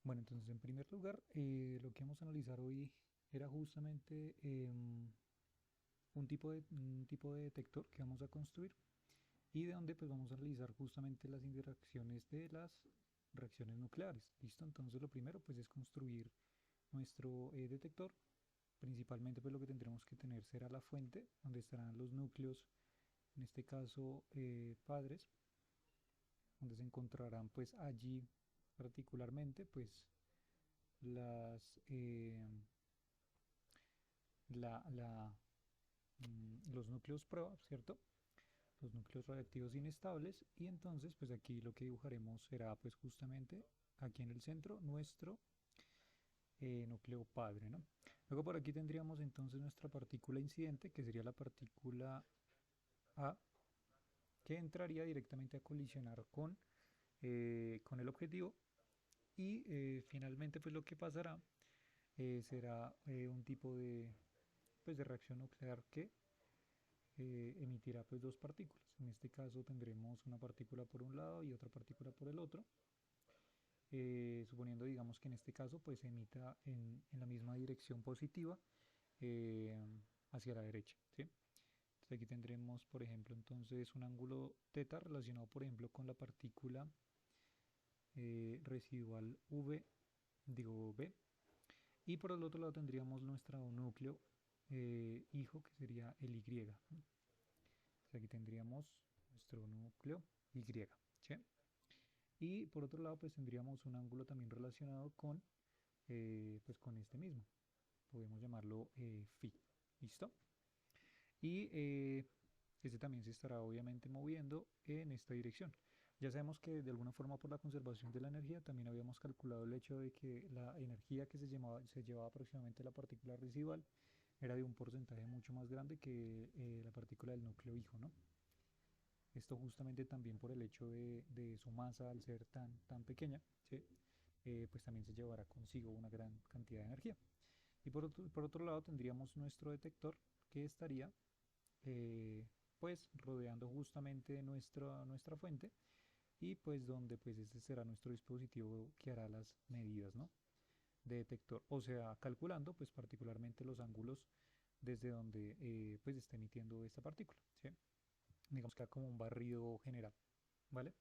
Bueno, entonces en primer lugar, lo que vamos a analizar hoy era justamente un tipo de detector que vamos a construir y de donde pues vamos a analizar justamente las interacciones de las reacciones nucleares. ¿Listo? Entonces lo primero pues es construir nuestro detector. Principalmente pues lo que tendremos que tener será la fuente donde estarán los núcleos, en este caso padres, donde se encontrarán pues allí particularmente pues las los núcleos prueba, ¿cierto? Los núcleos radiactivos inestables y entonces pues aquí lo que dibujaremos será pues justamente aquí en el centro nuestro núcleo padre, ¿no? Luego por aquí tendríamos entonces nuestra partícula incidente, que sería la partícula A, que entraría directamente a colisionar con el objetivo y finalmente pues lo que pasará será un tipo de reacción nuclear que emitirá pues dos partículas. En este caso tendremos una partícula por un lado y otra partícula por el otro, suponiendo digamos que en este caso pues se emita en la misma dirección positiva eh, hacia la derecha, ¿sí? Entonces aquí tendremos por ejemplo entonces un ángulo teta relacionado por ejemplo con la partícula residual B, y por el otro lado tendríamos nuestro núcleo hijo que sería el Y, ¿no? Entonces aquí tendríamos nuestro núcleo Y, ¿sí? Y por otro lado, pues tendríamos un ángulo también relacionado pues con este mismo. Podemos llamarlo phi. ¿Listo? Y este también se estará obviamente moviendo en esta dirección. Ya sabemos que de alguna forma por la conservación de la energía también habíamos calculado el hecho de que la energía que se llevaba aproximadamente la partícula residual era de un porcentaje mucho más grande que la partícula del núcleo hijo, ¿no? Esto justamente también por el hecho de su masa al ser tan pequeña, ¿sí? Pues también se llevará consigo una gran cantidad de energía. Y por otro lado tendríamos nuestro detector que estaría pues rodeando justamente nuestra fuente y pues donde pues este será nuestro dispositivo que hará las medidas, ¿no? De detector, o sea, calculando pues particularmente los ángulos desde donde pues está emitiendo esta partícula, ¿sí? Digamos que como un barrido general, ¿vale?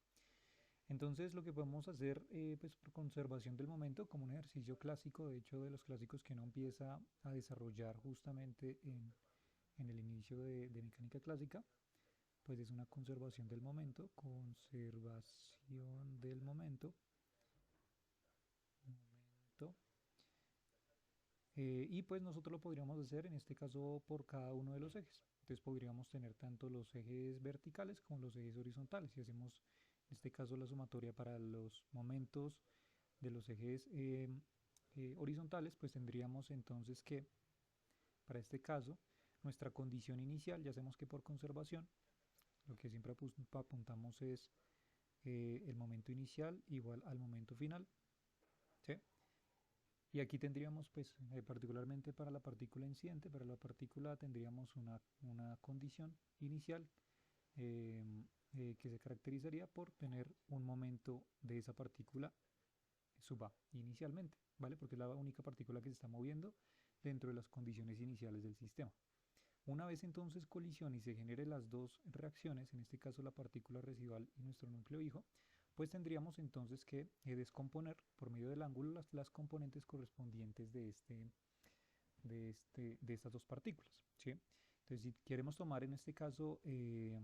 Entonces lo que podemos hacer, pues por conservación del momento, como un ejercicio clásico, de hecho de los clásicos que uno empieza a desarrollar justamente en el inicio de mecánica clásica, pues es una conservación del momento, y pues nosotros lo podríamos hacer en este caso por cada uno de los ejes. Entonces podríamos tener tanto los ejes verticales como los ejes horizontales. Si hacemos en este caso la sumatoria para los momentos de los ejes horizontales, pues tendríamos entonces que, para este caso, nuestra condición inicial, ya sabemos que por conservación, lo que siempre apuntamos es el momento inicial igual al momento final, ¿sí? Y aquí tendríamos, pues, particularmente para la partícula incidente, para la partícula tendríamos una condición inicial eh, que se caracterizaría por tener un momento de esa partícula sub A inicialmente, ¿vale? Porque es la única partícula que se está moviendo dentro de las condiciones iniciales del sistema. Una vez entonces colisione y se genere las dos reacciones, en este caso la partícula residual y nuestro núcleo hijo, pues tendríamos entonces que descomponer por medio del ángulo las componentes correspondientes de estas dos partículas, ¿sí? Entonces, si queremos tomar en este caso,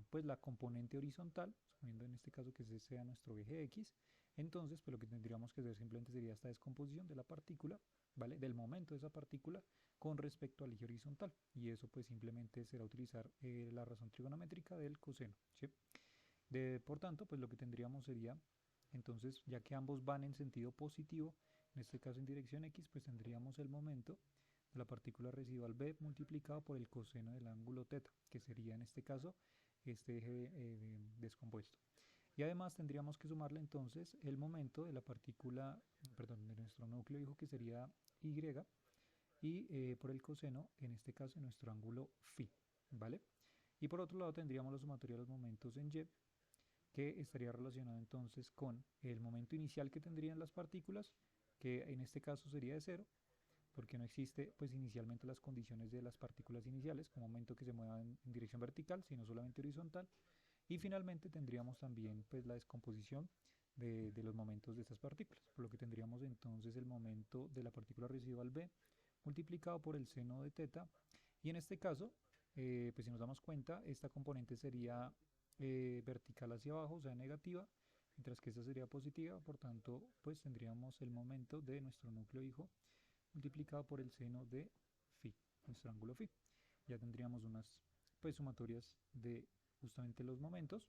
pues la componente horizontal, suponiendo en este caso que ese sea nuestro eje X, entonces, pues lo que tendríamos que hacer simplemente sería esta descomposición de la partícula, ¿vale? Del momento de esa partícula con respecto al eje horizontal. Y eso pues simplemente será utilizar la razón trigonométrica del coseno, ¿sí? Por tanto, pues lo que tendríamos sería, entonces, ya que ambos van en sentido positivo, en este caso en dirección X, pues tendríamos el momento de la partícula residual B multiplicado por el coseno del ángulo θ, que sería en este caso este eje descompuesto. Y además tendríamos que sumarle entonces el momento de la partícula, perdón, de nuestro núcleo hijo, que sería Y, y por el coseno, en este caso, en nuestro ángulo φ, ¿vale? Y por otro lado tendríamos la sumatoria de los momentos en Y, que estaría relacionado entonces con el momento inicial que tendrían las partículas, que en este caso sería de cero, porque no existe pues inicialmente las condiciones de las partículas iniciales, como momento que se mueva en dirección vertical, sino solamente horizontal. Y finalmente tendríamos también pues la descomposición de los momentos de estas partículas, por lo que tendríamos entonces el momento de la partícula residual B multiplicado por el seno de teta, y en este caso, pues si nos damos cuenta, esta componente sería vertical hacia abajo, o sea negativa, mientras que esta sería positiva, por tanto, pues tendríamos el momento de nuestro núcleo hijo multiplicado por el seno de phi, nuestro ángulo phi. Ya tendríamos unas pues sumatorias de justamente los momentos,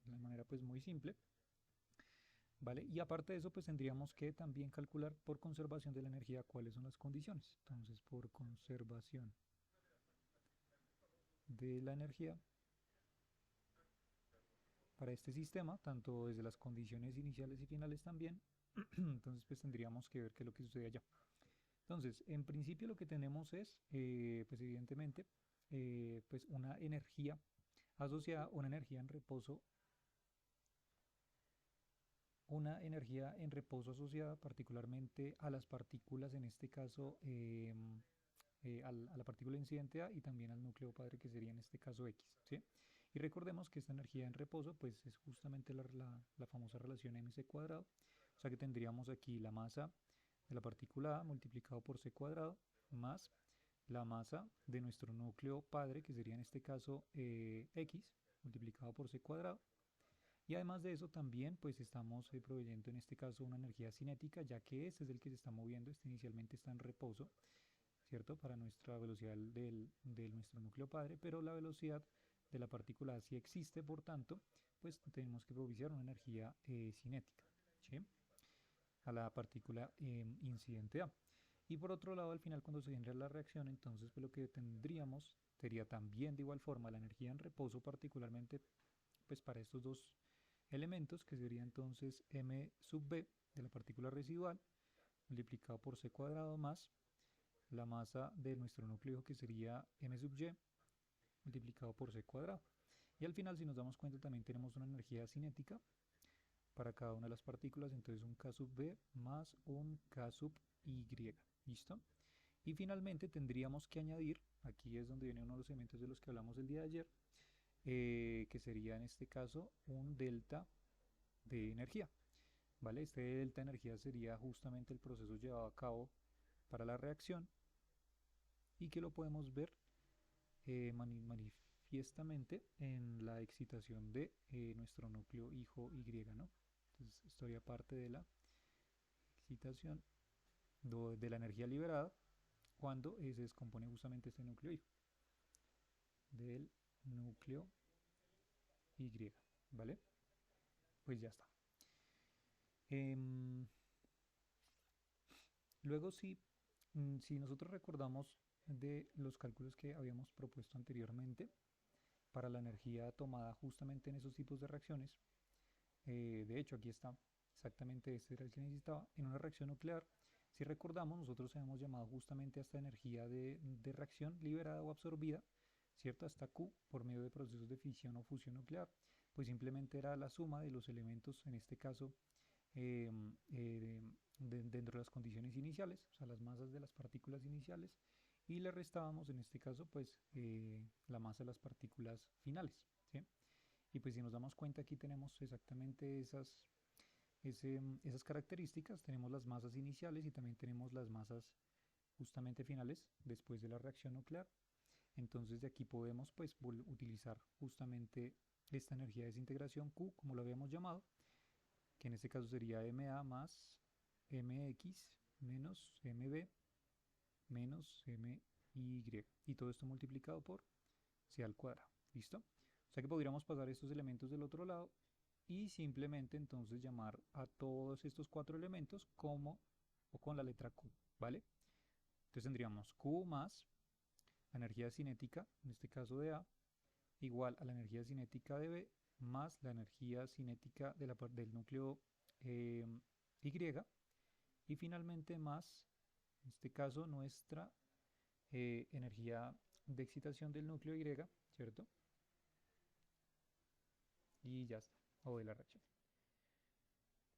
de una manera pues muy simple, ¿vale? Y aparte de eso, pues tendríamos que también calcular por conservación de la energía cuáles son las condiciones. Entonces, por conservación de la energía para este sistema, tanto desde las condiciones iniciales y finales también, entonces pues tendríamos que ver qué es lo que sucede allá. Entonces, en principio lo que tenemos es, pues evidentemente, pues una energía asociada, una energía en reposo asociada particularmente a las partículas, en este caso a la partícula incidente A y también al núcleo padre, que sería en este caso X, ¿sí? Y recordemos que esta energía en reposo pues es justamente la famosa relación mc cuadrado, o sea que tendríamos aquí la masa de la partícula A multiplicado por c cuadrado más la masa de nuestro núcleo padre, que sería en este caso X multiplicado por c cuadrado. Y además de eso también pues estamos proveyendo en este caso una energía cinética, ya que este es el que se está moviendo, este inicialmente está en reposo, ¿cierto? Para nuestra velocidad de nuestro núcleo padre, pero la velocidad de la partícula sí existe, por tanto, pues tenemos que propiciar una energía cinética, ¿sí? A la partícula incidente A. Y por otro lado, al final, cuando se genera la reacción, entonces pues lo que tendríamos sería también de igual forma la energía en reposo, particularmente pues para estos dos elementos, que sería entonces m sub b de la partícula residual multiplicado por c cuadrado más la masa de nuestro núcleo, que sería m sub y multiplicado por c cuadrado. Y al final, si nos damos cuenta, también tenemos una energía cinética para cada una de las partículas, entonces un k sub b más un k sub y. ¿Listo? Y finalmente tendríamos que añadir, aquí es donde viene uno de los elementos de los que hablamos el día de ayer, que sería en este caso un delta de energía, ¿vale? Este delta de energía sería justamente el proceso llevado a cabo para la reacción, y que lo podemos ver manifiestamente en la excitación de nuestro núcleo hijo Y, ¿no? Entonces esto haría parte de la excitación de la energía liberada cuando se descompone justamente este núcleo hijo del núcleo Y, ¿vale? Pues ya está. Luego si nosotros recordamos de los cálculos que habíamos propuesto anteriormente para la energía tomada justamente en esos tipos de reacciones, de hecho aquí está, exactamente este era el que necesitaba, en una reacción nuclear, si recordamos, nosotros habíamos llamado justamente a esta energía de reacción liberada o absorbida, ¿cierto? Hasta Q, por medio de procesos de fisión o fusión nuclear, pues simplemente era la suma de los elementos, en este caso, dentro de las condiciones iniciales, o sea, las masas de las partículas iniciales, y le restábamos en este caso pues la masa de las partículas finales, ¿sí? Y pues si nos damos cuenta, aquí tenemos exactamente esas características, tenemos las masas iniciales y también tenemos las masas justamente finales después de la reacción nuclear. Entonces de aquí podemos pues utilizar justamente esta energía de desintegración Q, como lo habíamos llamado, que en este caso sería MA más MX menos MB menos MY, y todo esto multiplicado por C al cuadrado. ¿Listo? O sea que podríamos pasar estos elementos del otro lado y simplemente entonces llamar a todos estos cuatro elementos como o con la letra Q, ¿vale? Entonces tendríamos Q más la energía cinética, en este caso de A, igual a la energía cinética de B más la energía cinética del núcleo Y, y finalmente más, en este caso, nuestra energía de excitación del núcleo Y, ¿cierto? Y ya está. o de la racha.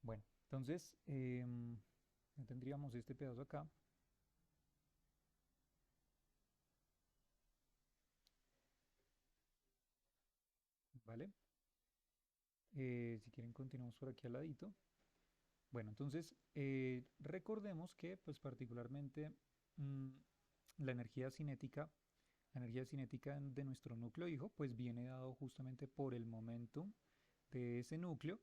Bueno, entonces ya tendríamos este pedazo acá. ¿Vale? Si quieren continuamos por aquí al ladito. Bueno, entonces recordemos que pues particularmente mm, la energía cinética, de nuestro núcleo hijo pues viene dado justamente por el momentum de ese núcleo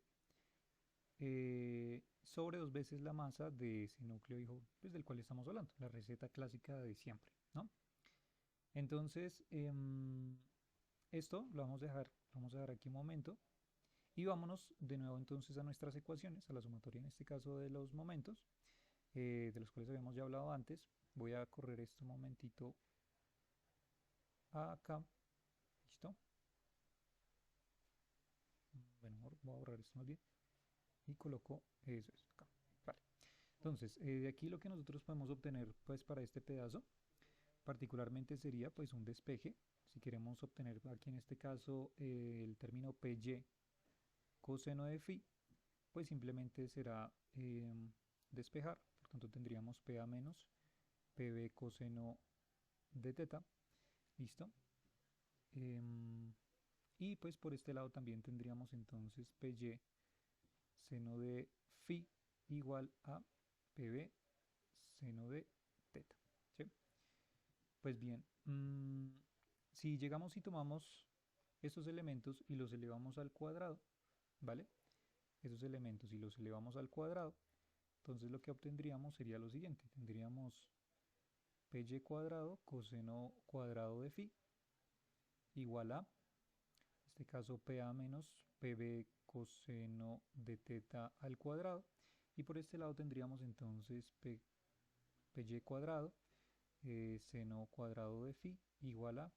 sobre 2 veces la masa de ese núcleo hijo pues, del cual estamos hablando, la receta clásica de siempre, ¿no? Entonces, esto lo vamos a dejar aquí un momento y vámonos de nuevo entonces a nuestras ecuaciones, a la sumatoria en este caso de los momentos, de los cuales habíamos ya hablado antes. Voy a correr esto un momentito acá, ¿listo? Bueno, voy a borrar esto más bien y coloco eso es acá, vale. Entonces, de aquí lo que nosotros podemos obtener pues para este pedazo particularmente sería pues un despeje. Si queremos obtener aquí en este caso el término PY coseno de phi, pues simplemente será despejar, por tanto tendríamos PA menos PB coseno de teta, listo. Y pues por este lado también tendríamos entonces PY seno de phi igual a PB seno de teta, ¿sí? Pues bien, si llegamos y tomamos estos elementos y los elevamos al cuadrado, ¿vale? Esos elementos y los elevamos al cuadrado, entonces lo que obtendríamos sería lo siguiente. Tendríamos PY cuadrado coseno cuadrado de phi igual a, en este caso, PA menos PB coseno de teta al cuadrado. Y por este lado tendríamos entonces PY cuadrado seno cuadrado de phi igual a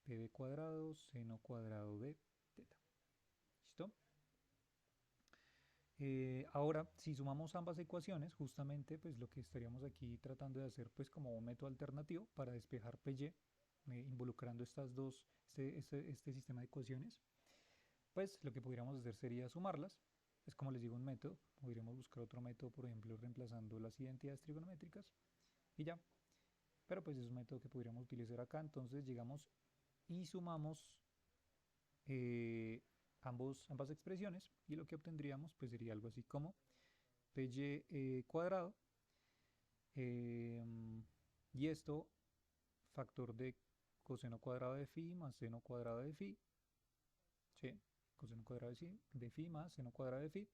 PB cuadrado seno cuadrado de teta. ¿Listo? Ahora, si sumamos ambas ecuaciones, justamente pues lo que estaríamos aquí tratando de hacer pues como un método alternativo para despejar PY, involucrando este sistema de ecuaciones, pues lo que podríamos hacer sería sumarlas. Es como les digo un método, podríamos buscar otro método, por ejemplo, reemplazando las identidades trigonométricas y ya. Pero pues es un método que podríamos utilizar acá, entonces llegamos y sumamos ambas expresiones y lo que obtendríamos pues sería algo así como PY cuadrado y esto factor de coseno cuadrado de phi más seno cuadrado de phi, ¿sí? Coseno cuadrado de phi más seno cuadrado de phi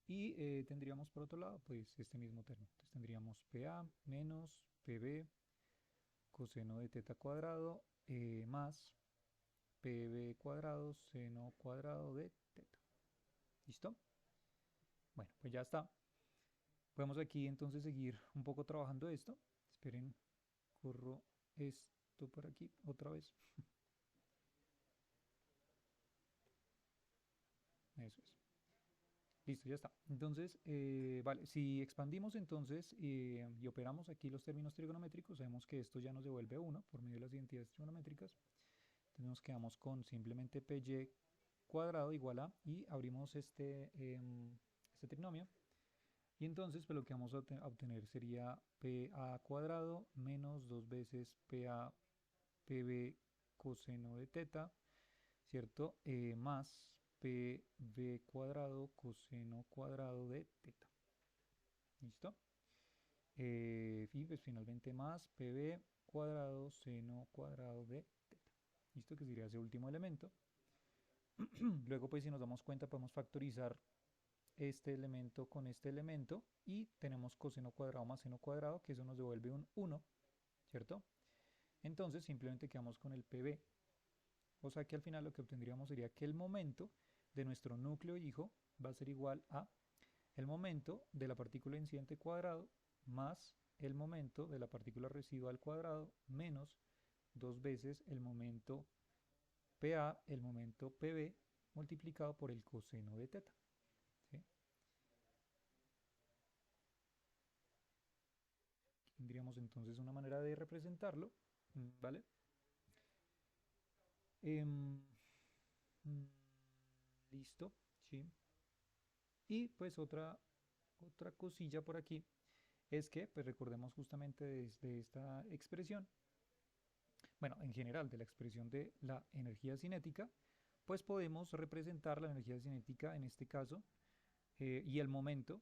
y tendríamos por otro lado pues este mismo término, entonces tendríamos PA menos PB coseno de teta cuadrado más PB cuadrado seno cuadrado de teta. ¿Listo? Bueno, pues ya está. Podemos aquí entonces seguir un poco trabajando esto. Esperen, corro esto por aquí otra vez. Eso es. Listo, ya está. Entonces, vale, si expandimos entonces y operamos aquí los términos trigonométricos, sabemos que esto ya nos devuelve 1 por medio de las identidades trigonométricas. Entonces nos quedamos con simplemente PY cuadrado igual a, y abrimos este trinomio. Y entonces pues lo que vamos a obtener sería PA cuadrado menos 2 veces PA PB coseno de teta, ¿cierto? Más PB cuadrado coseno cuadrado de teta. ¿Listo? Y pues finalmente más PB cuadrado seno cuadrado de teta. ¿Listo? Que sería ese último elemento. Luego pues si nos damos cuenta podemos factorizar este elemento con este elemento y tenemos coseno cuadrado más seno cuadrado, que eso nos devuelve un 1, ¿cierto? Entonces simplemente quedamos con el PB. O sea que al final lo que obtendríamos sería que el momento de nuestro núcleo hijo va a ser igual a el momento de la partícula incidente cuadrado más el momento de la partícula residual cuadrado menos 2 veces el momento PA, el momento PB multiplicado por el coseno de teta. ¿Sí? Tendríamos entonces una manera de representarlo, ¿vale? Listo. ¿sí? Y pues otra cosilla por aquí es que, pues recordemos justamente desde esta expresión, bueno, en general de la expresión de la energía cinética, pues podemos representar la energía cinética en este caso y el momento,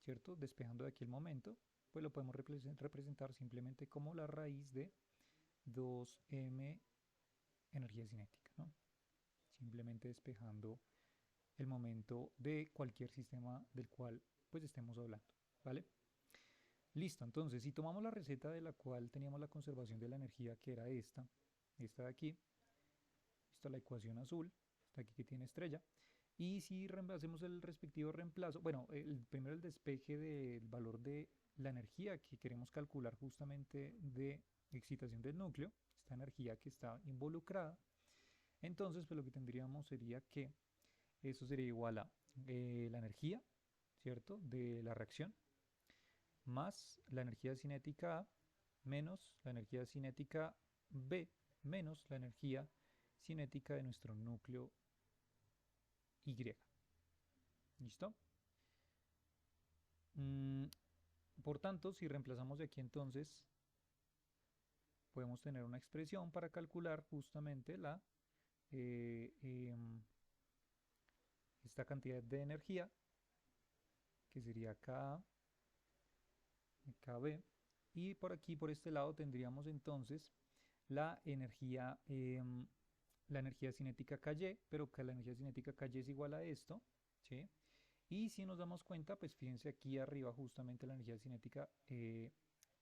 ¿cierto? Despejando de aquí el momento, pues lo podemos representar simplemente como la raíz de 2m energía cinética, ¿no? Simplemente despejando el momento de cualquier sistema del cual pues estemos hablando, ¿vale? Listo, entonces si tomamos la receta de la cual teníamos la conservación de la energía, que era esta de aquí, esta es la ecuación azul, esta aquí que tiene estrella, y si hacemos el respectivo reemplazo, bueno, primero el despeje del valor de la energía que queremos calcular justamente de excitación del núcleo, esta energía que está involucrada, entonces pues lo que tendríamos sería que eso sería igual a la energía, ¿cierto?, de la reacción, más la energía cinética A, menos la energía cinética B, menos la energía cinética de nuestro núcleo Y. ¿Listo? Por tanto, si reemplazamos de aquí entonces, podemos tener una expresión para calcular justamente eh, em, esta cantidad de energía, que sería K, KB, y por aquí, por este lado, tendríamos entonces la energía, la energía cinética KY, pero que la energía cinética KY es igual a esto, ¿sí? Y si nos damos cuenta, pues fíjense aquí arriba justamente la energía cinética,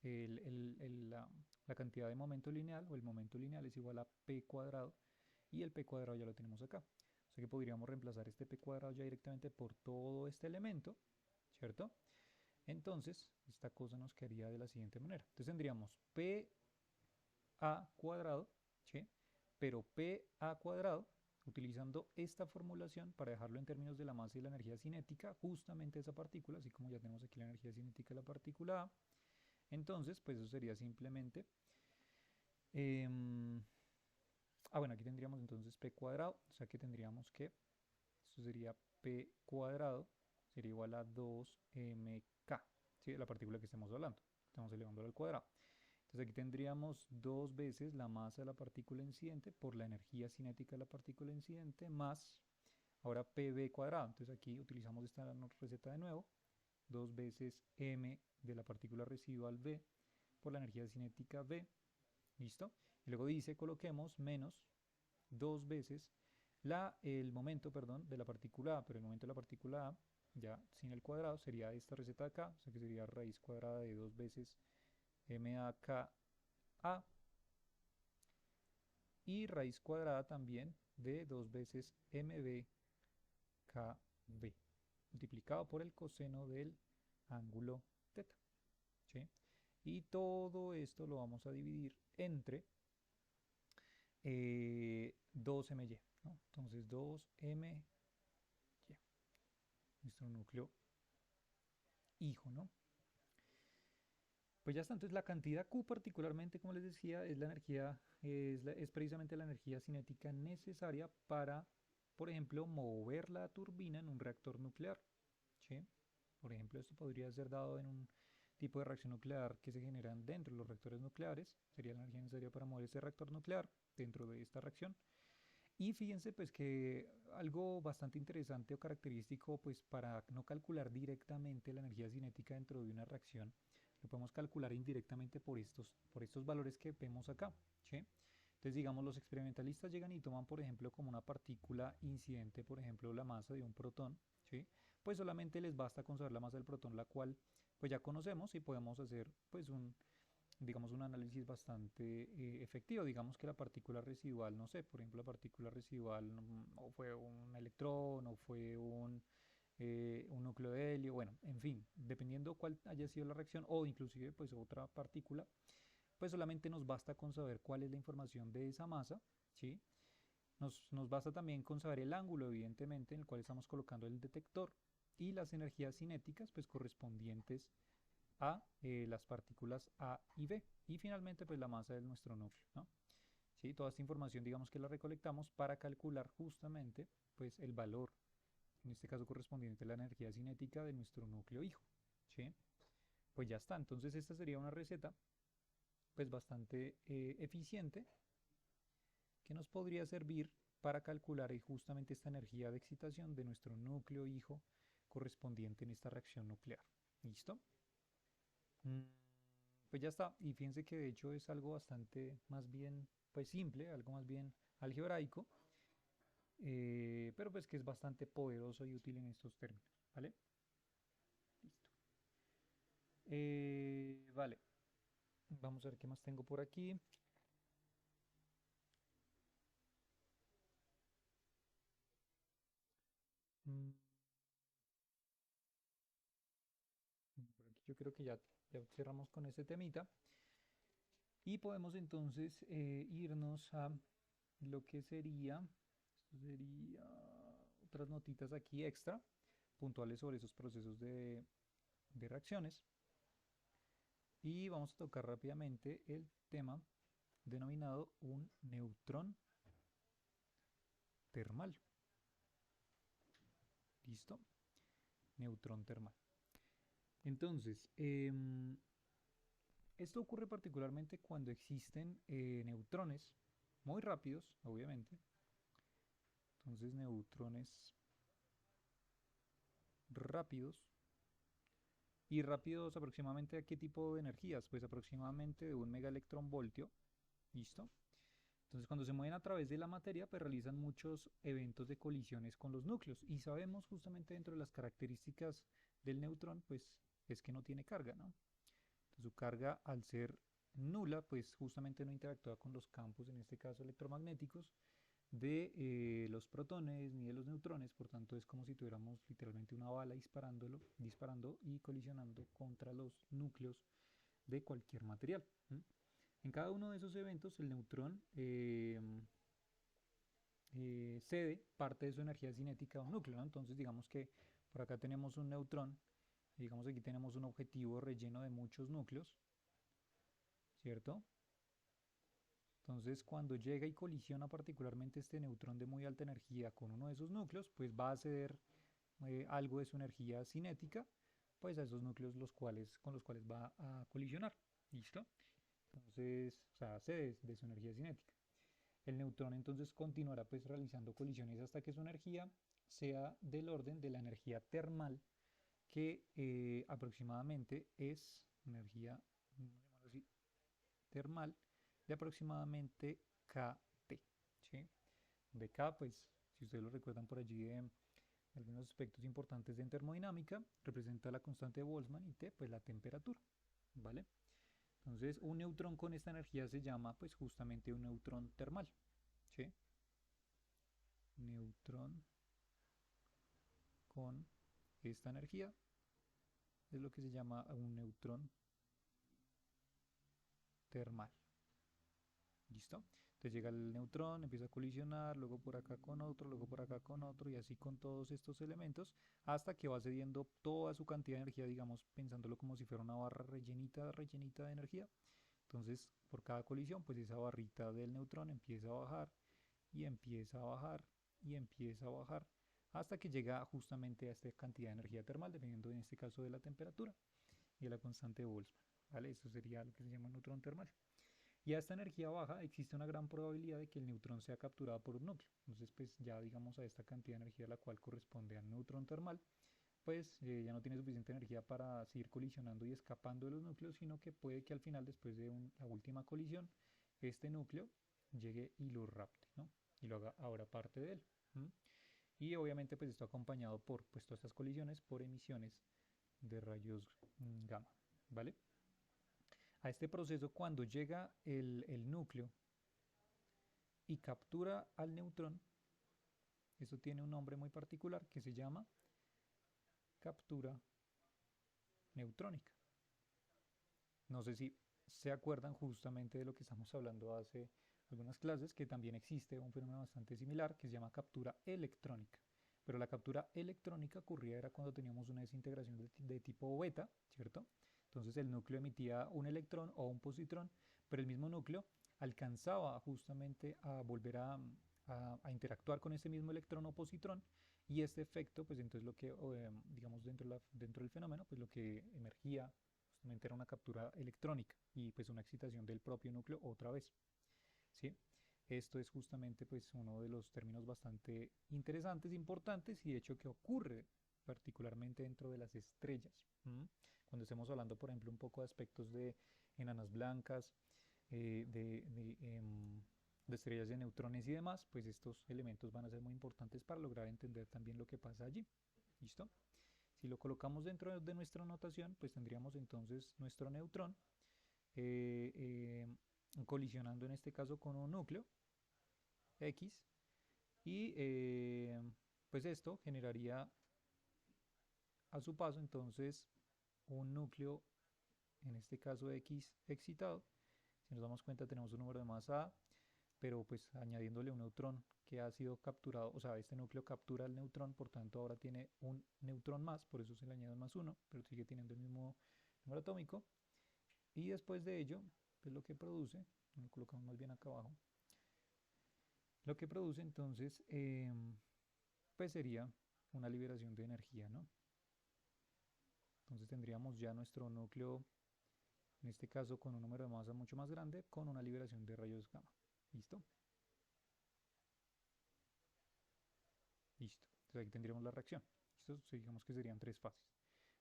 la cantidad de momento lineal o el momento lineal es igual a p cuadrado y el p cuadrado ya lo tenemos acá. O sea que podríamos reemplazar este p cuadrado ya directamente por todo este elemento, ¿cierto? Entonces, esta cosa nos quedaría de la siguiente manera. Entonces tendríamos p a cuadrado, ¿sí? Pero p a cuadrado, utilizando esta formulación para dejarlo en términos de la masa y la energía cinética, justamente esa partícula, así como ya tenemos aquí la energía cinética de la partícula A, entonces, pues eso sería simplemente, bueno, aquí tendríamos entonces p cuadrado, o sea que tendríamos que, esto sería p cuadrado, sería igual a 2mk, ¿sí? La partícula que estemos hablando, estamos elevándola al cuadrado. Entonces aquí tendríamos 2 veces la masa de la partícula incidente por la energía cinética de la partícula incidente más, ahora pb cuadrado. Entonces aquí utilizamos esta receta de nuevo, 2 veces m de la partícula residual b por la energía cinética b, ¿listo? Y luego dice, coloquemos menos 2 veces el momento, perdón, de la partícula A, pero el momento de la partícula A, ya sin el cuadrado, sería esta receta de acá, o sea que sería raíz cuadrada de 2 veces MAKA y raíz cuadrada también de 2 veces MBKB, multiplicado por el coseno del ángulo teta, ¿sí? Y todo esto lo vamos a dividir entre 2my, ¿no? Entonces 2my, nuestro núcleo hijo, ¿no? Pues ya está, entonces la cantidad Q particularmente, como les decía, es la energía, es precisamente la energía cinética necesaria para, por ejemplo, mover la turbina en un reactor nuclear, ¿sí? Por ejemplo, esto podría ser dado en un tipo de reacción nuclear que se generan dentro de los reactores nucleares, sería la energía necesaria para mover ese reactor nuclear dentro de esta reacción. Y fíjense pues que algo bastante interesante o característico pues para no calcular directamente la energía cinética dentro de una reacción, lo podemos calcular indirectamente por estos valores que vemos acá, ¿sí? Entonces digamos los experimentalistas llegan y toman por ejemplo como una partícula incidente, por ejemplo la masa de un protón, ¿sí? Pues solamente les basta con saber la masa del protón, la cual pues ya conocemos y podemos hacer pues digamos, un análisis bastante efectivo. Digamos que la partícula residual, no sé, por ejemplo, la partícula residual o fue un electrón o fue un núcleo de helio, bueno, en fin, dependiendo cuál haya sido la reacción o inclusive pues otra partícula, pues solamente nos basta con saber cuál es la información de esa masa, ¿sí? Nos basta también con saber el ángulo, evidentemente, en el cual estamos colocando el detector y las energías cinéticas pues correspondientes a las partículas A y B y finalmente pues la masa de nuestro núcleo, ¿no? ¿Sí? Toda esta información digamos que la recolectamos para calcular justamente pues el valor en este caso correspondiente a la energía cinética de nuestro núcleo hijo, ¿sí? Pues ya está, entonces esta sería una receta pues bastante eficiente que nos podría servir para calcular justamente esta energía de excitación de nuestro núcleo hijo correspondiente en esta reacción nuclear. ¿Listo? Mm, Pues ya está, y fíjense que de hecho es algo bastante más bien pues simple, algo más bien algebraico, pero pues que es bastante poderoso y útil en estos términos, ¿vale? Listo. Vale, vamos a ver qué más tengo por aquí. Mm, Por aquí yo creo que ya cerramos con este temita y podemos entonces irnos a lo que sería, esto sería otras notitas aquí extra, puntuales sobre esos procesos de reacciones. Y vamos a tocar rápidamente el tema denominado un neutrón termal. ¿Listo? Neutrón termal. Entonces, esto ocurre particularmente cuando existen neutrones muy rápidos, obviamente. Entonces, neutrones rápidos. ¿Y rápidos aproximadamente a qué tipo de energías? Pues aproximadamente de un megaelectronvoltio. ¿Listo? Entonces, cuando se mueven a través de la materia, pues realizan muchos eventos de colisiones con los núcleos. Y sabemos justamente dentro de las características del neutrón, pues es que no tiene carga, ¿no? Entonces, su carga, al ser nula, pues justamente no interactúa con los campos, en este caso electromagnéticos, de los protones ni de los neutrones. Por tanto, es como si tuviéramos literalmente una bala disparando y colisionando contra los núcleos de cualquier material. En cada uno de esos eventos, el neutrón cede parte de su energía cinética a un núcleo, ¿no? Entonces, digamos que por acá tenemos un neutrón, digamos que aquí tenemos un objetivo relleno de muchos núcleos, ¿cierto? Entonces, cuando llega y colisiona particularmente este neutrón de muy alta energía con uno de esos núcleos, pues va a ceder algo de su energía cinética, pues a esos núcleos con los cuales va a colisionar. ¿Listo? Entonces, o sea, cede de su energía cinética. El neutrón entonces continuará pues realizando colisiones hasta que su energía sea del orden de la energía termal, que aproximadamente es energía, así, termal de aproximadamente kT, ¿sí? De K, pues, si ustedes lo recuerdan por allí de algunos aspectos importantes de termodinámica, representa la constante de Boltzmann y T, pues la temperatura, ¿vale? Entonces, un neutrón con esta energía se llama, pues, justamente un neutrón termal, ¿sí? Neutrón con esta energía es lo que se llama un neutrón termal. ¿Listo? Entonces llega el neutrón, empieza a colisionar, luego por acá con otro, luego por acá con otro, y así con todos estos elementos, hasta que va cediendo toda su cantidad de energía, digamos, pensándolo como si fuera una barra rellenita de energía. Entonces, por cada colisión, pues esa barrita del neutrón empieza a bajar y empieza a bajar y empieza a bajar hasta que llega justamente a esta cantidad de energía termal, dependiendo en este caso de la temperatura y de la constante de Boltzmann. ¿Vale? Eso sería lo que se llama neutrón termal. Y a esta energía baja existe una gran probabilidad de que el neutrón sea capturado por un núcleo. Entonces, pues ya digamos a esta cantidad de energía la cual corresponde al neutrón termal, pues ya no tiene suficiente energía para seguir colisionando y escapando de los núcleos, sino que puede que al final, después de la última colisión, este núcleo llegue y lo rapte, ¿no? Y lo haga ahora parte de él. ¿Mm? Y obviamente pues esto acompañado por pues, todas estas colisiones por emisiones de rayos gamma, ¿vale? A este proceso cuando llega el núcleo y captura al neutrón, eso tiene un nombre muy particular que se llama captura neutrónica. No sé si se acuerdan justamente de lo que estamos hablando hace algunas clases, que también existe un fenómeno bastante similar que se llama captura electrónica. Pero la captura electrónica ocurría era cuando teníamos una desintegración de tipo beta, ¿cierto? Entonces el núcleo emitía un electrón o un positrón, pero el mismo núcleo alcanzaba justamente a volver a interactuar con ese mismo electrón o positrón Y este efecto, pues entonces lo que, digamos, dentro del fenómeno, pues lo que emergía justamente era una captura electrónica y pues una excitación del propio núcleo otra vez, ¿sí? Esto es justamente pues uno de los términos bastante interesantes, importantes y de hecho que ocurre particularmente dentro de las estrellas. Cuando estemos hablando, por ejemplo, un poco de aspectos de enanas blancas, eh, de, de, em, de estrellas de neutrones y demás, pues estos elementos van a ser muy importantes para lograr entender también lo que pasa allí. ¿Listo? Si lo colocamos dentro de nuestra notación, pues tendríamos entonces nuestro neutrón eh, colisionando en este caso con un núcleo X y pues esto generaría a su paso entonces un núcleo, en este caso X excitado. Si nos damos cuenta tenemos un número de masa A, pero pues añadiéndole un neutrón que ha sido capturado, o sea, este núcleo captura el neutrón, por tanto ahora tiene un neutrón más, por eso se le añade un más uno, pero sigue teniendo el mismo número atómico. Y después de ello, pues lo que produce, lo colocamos más bien acá abajo, lo que produce entonces, pues sería una liberación de energía, ¿no? Entonces tendríamos ya nuestro núcleo, en este caso con un número de masa mucho más grande, con una liberación de rayos gamma. ¿Listo? Listo. Entonces aquí tendríamos la reacción. Esto digamos que serían tres fases.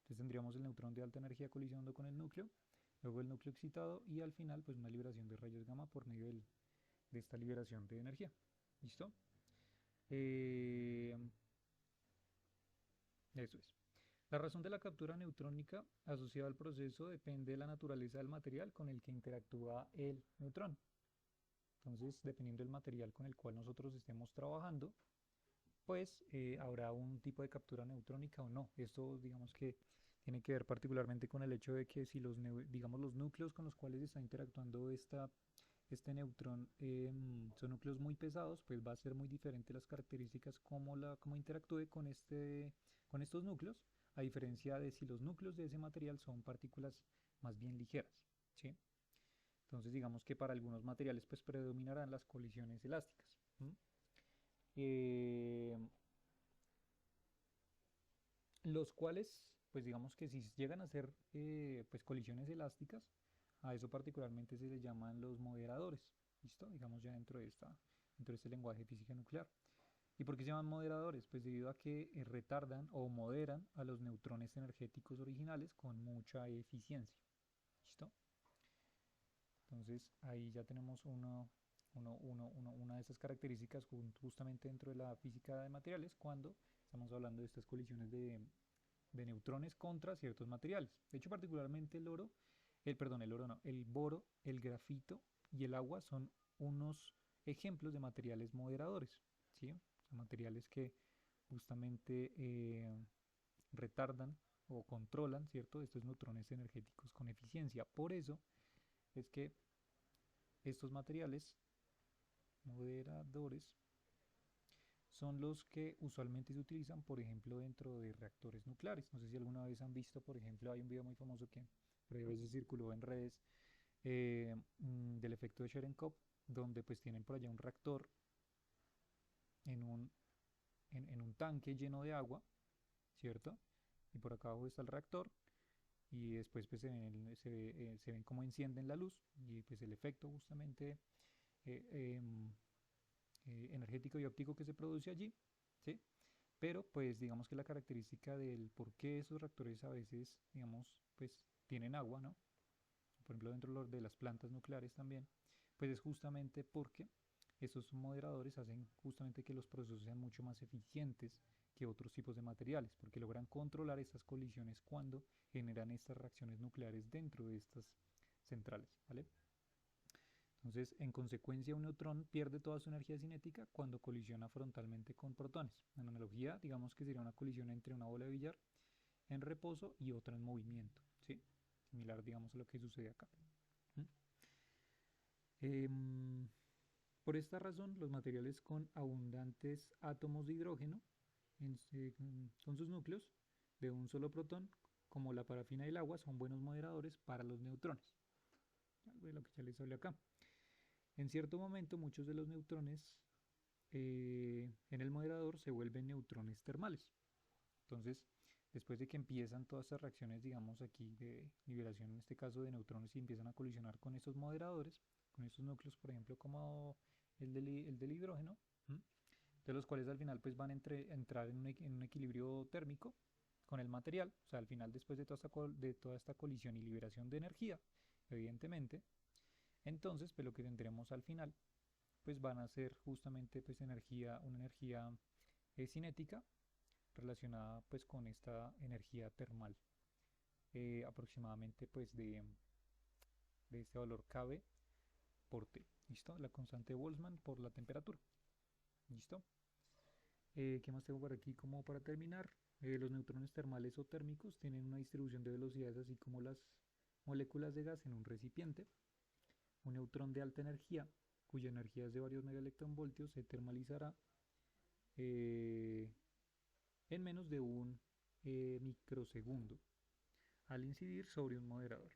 Entonces tendríamos el neutrón de alta energía colisionando con el núcleo, luego el núcleo excitado y al final pues una liberación de rayos gamma por medio de esta liberación de energía. ¿Listo? Eh, eso es. La razón de la captura neutrónica asociada al proceso depende de la naturaleza del material con el que interactúa el neutrón. Entonces, dependiendo del material con el cual nosotros estemos trabajando, pues habrá un tipo de captura neutrónica o no. Esto digamos que tiene que ver particularmente con el hecho de que si digamos los núcleos con los cuales está interactuando este neutrón son núcleos muy pesados, pues va a ser muy diferente las características como interactúe con estos núcleos, a diferencia de si los núcleos de ese material son partículas más bien ligeras, ¿sí? Entonces digamos que para algunos materiales pues predominarán las colisiones elásticas. Eh, los cuales, pues digamos que si llegan a ser pues colisiones elásticas, a eso particularmente se le llaman los moderadores, ¿listo? Digamos ya dentro de este lenguaje de física nuclear. ¿Y por qué se llaman moderadores? Pues debido a que retardan o moderan a los neutrones energéticos originales con mucha eficiencia, ¿listo? Entonces ahí ya tenemos una de estas características justamente dentro de la física de materiales cuando estamos hablando de estas colisiones de neutrones contra ciertos materiales. De hecho, particularmente el oro no, el boro, el grafito y el agua son unos ejemplos de materiales moderadores, ¿sí? O sea, materiales que justamente retardan o controlan, ¿cierto?, estos neutrones energéticos con eficiencia. Por eso es que estos materiales moderadores son los que usualmente se utilizan, por ejemplo, dentro de reactores nucleares. No sé si alguna vez han visto, por ejemplo, hay un video muy famoso que a veces circuló en redes del efecto de Cherenkov, donde pues tienen por allá un reactor en un tanque lleno de agua, ¿cierto? Y por acá abajo está el reactor y después pues se ven cómo encienden la luz y pues el efecto justamente eh, em, energético y óptico que se produce allí, ¿sí? Pero pues digamos que la característica del por qué esos reactores a veces, digamos, pues tienen agua, ¿no? Por ejemplo, dentro de las plantas nucleares también, pues es justamente porque estos moderadores hacen justamente que los procesos sean mucho más eficientes que otros tipos de materiales, porque logran controlar estas colisiones cuando generan estas reacciones nucleares dentro de estas centrales, ¿vale? Entonces, en consecuencia, un neutrón pierde toda su energía cinética cuando colisiona frontalmente con protones. En analogía, digamos que sería una colisión entre una bola de billar en reposo y otra en movimiento, ¿sí? Similar, digamos, a lo que sucede acá. ¿Mm? Em, por esta razón, los materiales con abundantes átomos de hidrógeno con sus núcleos de un solo protón, como la parafina y el agua, son buenos moderadores para los neutrones. Algo de lo que ya les hablé acá. En cierto momento, muchos de los neutrones en el moderador se vuelven neutrones termales. Entonces, después de que empiezan todas estas reacciones, digamos aquí de liberación, en este caso de neutrones, y empiezan a colisionar con estos moderadores, con estos núcleos, por ejemplo, como el del hidrógeno, de los cuales al final pues van a entrar en un equilibrio térmico con el material, o sea, al final después de toda esta colisión y liberación de energía, evidentemente, entonces pues lo que tendremos al final pues van a ser justamente pues una energía cinética relacionada pues con esta energía termal, aproximadamente pues de este valor KB por T, ¿listo? La constante de Boltzmann por la temperatura, ¿listo? ¿Qué más tengo por aquí como para terminar? Los neutrones termales o térmicos tienen una distribución de velocidades así como las moléculas de gas en un recipiente. Un neutrón de alta energía, cuya energía es de varios megaelectronvoltios, se termalizará eh, en menos de un microsegundo al incidir sobre un moderador.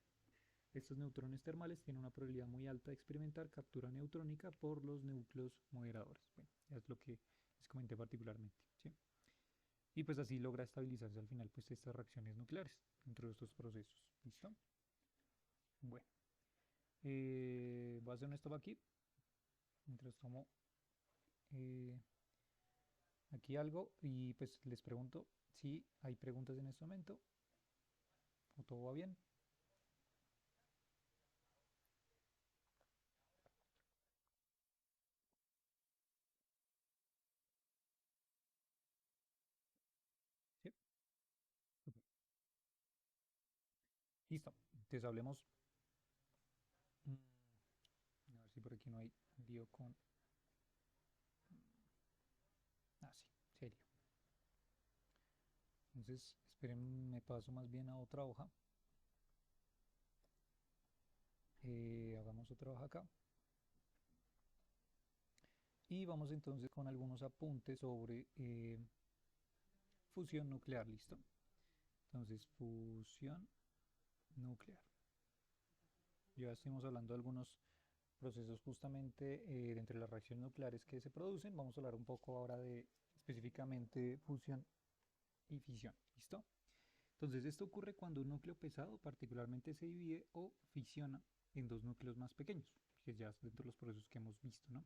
Estos neutrones termales tienen una probabilidad muy alta de experimentar captura neutrónica por los núcleos moderadores. Bueno, ya es lo que les comenté particularmente, ¿sí? Y pues así logra estabilizarse al final pues estas reacciones nucleares dentro de estos procesos. ¿Listo? Bueno, voy a hacer un stop aquí mientras tomo eh, aquí algo y pues les pregunto si hay preguntas en este momento o todo va bien. ¿Sí? Super. Listo. Entonces hablemos. A ver si por aquí no hay lío con. Ah, sí, serio. Entonces, esperen, me paso más bien a otra hoja. Hagamos otra hoja acá. Y vamos entonces con algunos apuntes sobre fusión nuclear, ¿listo? Entonces, fusión nuclear. Ya estuvimos hablando de algunos procesos justamente de entre las reacciones nucleares que se producen. Vamos a hablar un poco ahora de específicamente fusión y fisión, ¿listo? Entonces, esto ocurre cuando un núcleo pesado particularmente se divide o fisiona en dos núcleos más pequeños, que ya es dentro de los procesos que hemos visto, ¿no?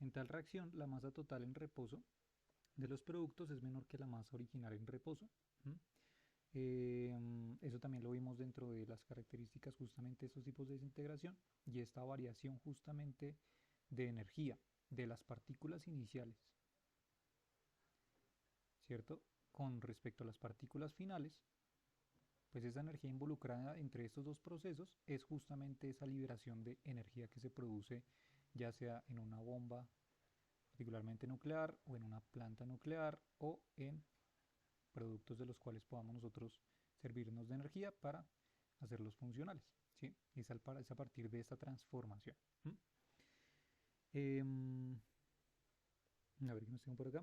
En tal reacción, la masa total en reposo de los productos es menor que la masa original en reposo. Eso también lo vimos dentro de las características justamente de estos tipos de desintegración y esta variación justamente de energía de las partículas iniciales, ¿cierto? Con respecto a las partículas finales, pues esa energía involucrada entre estos dos procesos es justamente esa liberación de energía que se produce ya sea en una bomba particularmente nuclear o en una planta nuclear o en productos de los cuales podamos nosotros servirnos de energía para hacerlos funcionales, ¿sí? Es a partir de esta transformación. Eh, a ver qué nos tengo por acá.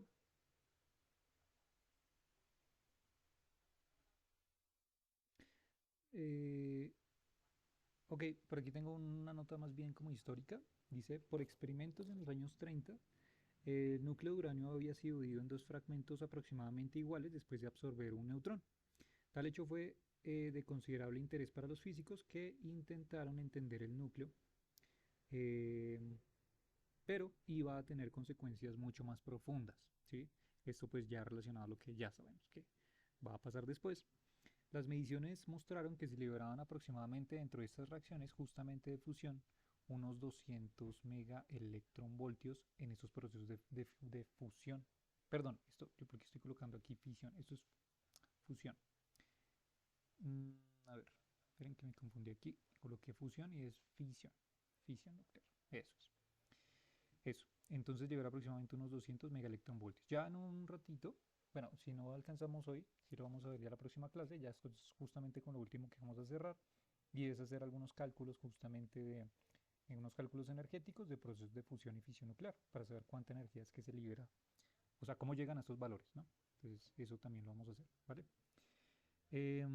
Eh, ok, por aquí tengo una nota más bien como histórica. Dice, por experimentos en los años 30, el núcleo de uranio había sido dividido en dos fragmentos aproximadamente iguales después de absorber un neutrón. Tal hecho fue de considerable interés para los físicos que intentaron entender el núcleo, eh, pero iba a tener consecuencias mucho más profundas, ¿sí? Esto pues ya relacionado a lo que ya sabemos que va a pasar después. Las mediciones mostraron que se liberaban aproximadamente dentro de estas reacciones justamente de fusión unos 200 megaelectronvoltios en estos procesos de fusión. Perdón, esto yo porque estoy colocando aquí fisión, esto es fusión. A ver, esperen que me confundí aquí. Coloqué fusión y es fisión. Fisión nuclear. Eso es. Eso. Entonces llegará aproximadamente unos 200 megaelectronvoltios. Ya en un ratito, bueno, si no alcanzamos hoy, si lo vamos a ver ya la próxima clase, ya esto es justamente con lo último que vamos a cerrar. Y es hacer algunos cálculos justamente en unos cálculos energéticos de procesos de fusión y fisión nuclear para saber cuánta energía es que se libera. O sea, cómo llegan a estos valores, ¿no? Entonces, eso también lo vamos a hacer, ¿vale? Eh,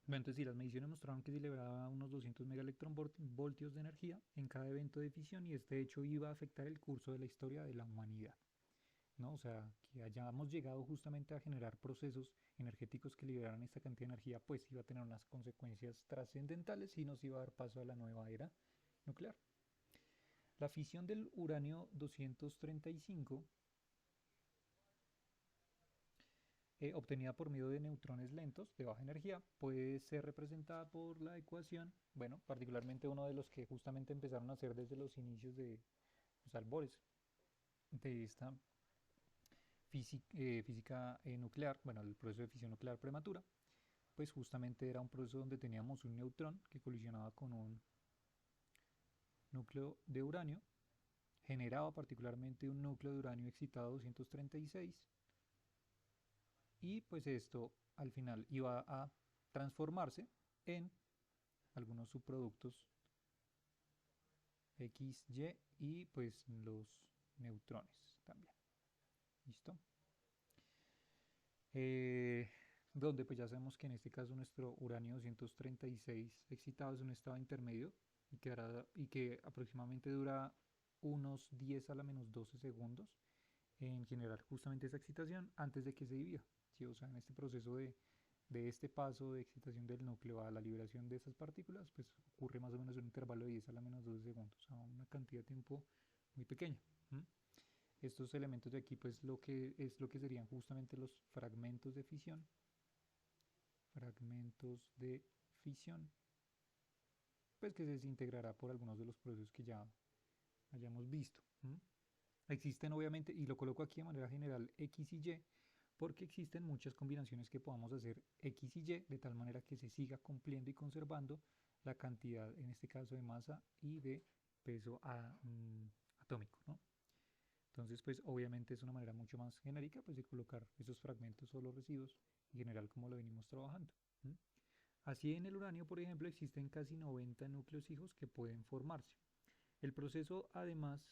Bueno, entonces sí, las mediciones mostraron que se liberaba unos 200 megaelectronvoltios de energía en cada evento de fisión y este hecho iba a afectar el curso de la historia de la humanidad, ¿no? O sea, que hayamos llegado justamente a generar procesos energéticos que liberaran esta cantidad de energía, pues iba a tener unas consecuencias trascendentales y nos iba a dar paso a la nueva era nuclear. La fisión del uranio 235 obtenida por medio de neutrones lentos de baja energía puede ser representada por la ecuación, bueno, particularmente uno de los que justamente empezaron a hacer desde los inicios de los albores de esta física nuclear, bueno, el proceso de fisión nuclear prematura, pues justamente era un proceso donde teníamos un neutrón que colisionaba con un núcleo de uranio, generaba particularmente un núcleo de uranio excitado 236 y pues esto al final iba a transformarse en algunos subproductos X, Y y pues los neutrones también. ¿Listo? Eh, donde pues ya sabemos que en este caso nuestro uranio 236 excitado es un estado intermedio y que aproximadamente dura unos 10 a la menos 12 segundos en generar justamente esa excitación antes de que se divida. ¿Sí? O sea, en este proceso de este paso de excitación del núcleo a la liberación de esas partículas, pues ocurre más o menos en un intervalo de 10 a la menos 12 segundos, o sea, una cantidad de tiempo muy pequeña. ¿Mm? Estos elementos de aquí, pues lo que es lo que serían justamente los fragmentos de fisión, pues que se desintegrará por algunos de los procesos que ya hayamos visto. ¿Mm? Existen obviamente, y lo coloco aquí de manera general, X y Y, porque existen muchas combinaciones que podamos hacer X y Y de tal manera que se siga cumpliendo y conservando la cantidad, en este caso de masa y de peso atómico, ¿no? Entonces, pues obviamente es una manera mucho más genérica pues, de colocar esos fragmentos o los residuos en general como lo venimos trabajando. ¿Mm? Así en el uranio, por ejemplo, existen casi 90 núcleos hijos que pueden formarse. El proceso además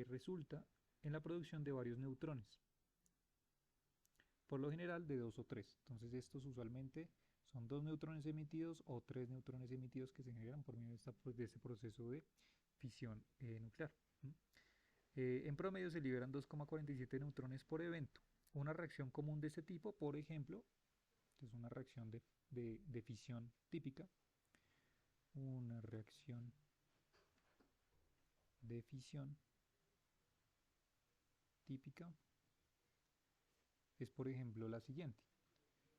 resulta en la producción de varios neutrones, por lo general de dos o tres. Entonces estos usualmente son dos neutrones emitidos o tres neutrones emitidos que se generan por medio de este proceso de fisión nuclear. ¿Mm? En promedio se liberan 2,47 neutrones por evento. Una reacción común de este tipo, por ejemplo, es una reacción de fisión típica, una reacción de fisión típica es, por ejemplo, la siguiente.